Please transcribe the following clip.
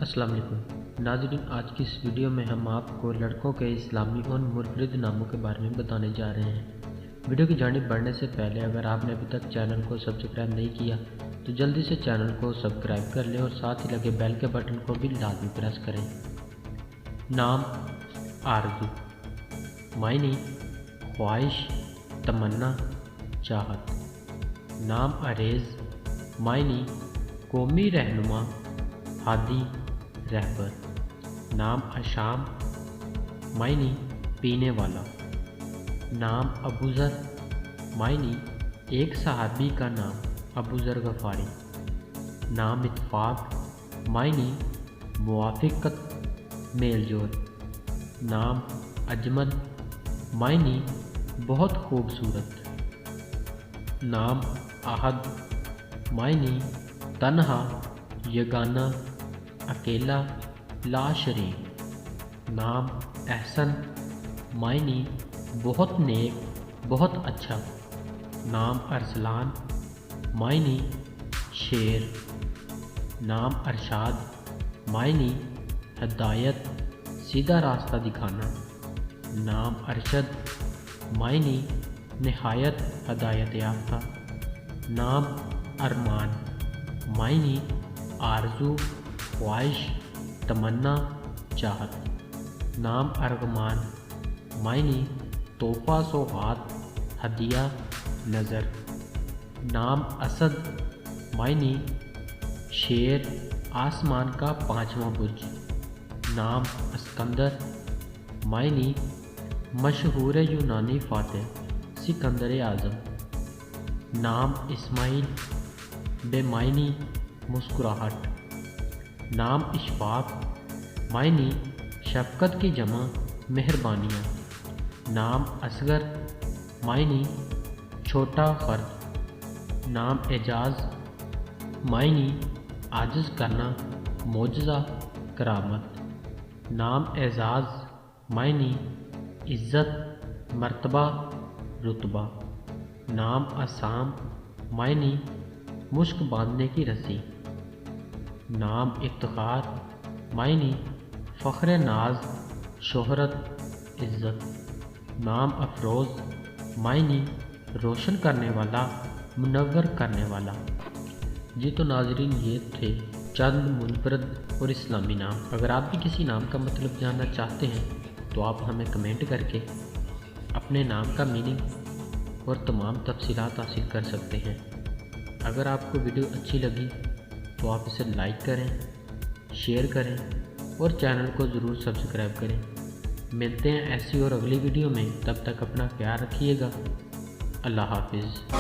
السلام علیکم ناظرین، آج کی اس ویڈیو میں ہم آپ کو لڑکوں کے اسلامی ان منفرد ناموں کے بارے میں بتانے جا رہے ہیں۔ ویڈیو کی جانب بڑھنے سے پہلے اگر آپ نے ابھی تک چینل کو سبسکرائب نہیں کیا تو جلدی سے چینل کو سبسکرائب کر لیں اور ساتھ ہی لگے بیل کے بٹن کو بھی لازمی پریس کریں۔ نام: آرزو، معنی: خواہش، تمنا، چاہت۔ نام: عریض، معنی: قومی رہنما، ہادی، رہبر۔ نام: عشام، معنی: پینے والا۔ نام: ابوذر، معنی: ایک صحابی کا نام ابوذر غفاری۔ نام: اتفاق، معنی: موافقت، میل جول۔ نام: اجمل، معنی: بہت خوبصورت۔ نام: احد، معنی: تنہا، یگانہ، اکیلا، لا شریک۔ نام: احسن، معنی: بہت نیک، بہت اچھا۔ نام: ارسلان، معنی: شیر۔ نام: ارشاد، معنی: ہدایت، سیدھا راستہ دکھانا۔ نام: ارشد، معنی: نہایت ہدایت یافتہ۔ نام: ارمان، معنی: آرزو، خواہش، تمنا، چاہت۔ نام: ارغمان، معنی: تحفہ، سوغات، ہدیہ، نذر۔ نام: اسد، معنی: شیر، آسمان کا 5واں برج۔ نام: اسکندر، معنی: مشہور یونانی فاتح سکندر اعظم۔ نام: اسماعیل، بے معنی، مسکراہٹ۔ نام: اشفاق، معنی: شفقت کی جمع، مہربانیاں۔ نام: اصغر، معنی: چھوٹا فرد۔ نام: اعجاز، معنی: عاجز کرنا، معجزہ، کرامت۔ نام: اعزاز، معنی: عزت، مرتبہ، رتبہ۔ نام: عصام، معنی: مشک باندھنے کی رسی۔ نام: افتخار، معنی: فخر ناز، شہرت، عزت۔ نام: افروز، معنی: روشن کرنے والا، منور کرنے والا۔ جی تو ناظرین، یہ تھے چند منفرد اور اسلامی نام۔ اگر آپ بھی کسی نام کا مطلب جاننا چاہتے ہیں تو آپ ہمیں کمنٹ کر کے اپنے نام کا میننگ اور تمام تفصیلات حاصل کر سکتے ہیں۔ اگر آپ کو ویڈیو اچھی لگی تو آپ اسے لائک کریں، شیئر کریں اور چینل کو ضرور سبسکرائب کریں۔ ملتے ہیں ایسی اور اگلی ویڈیو میں، تب تک اپنا خیال رکھیے گا۔ اللہ حافظ۔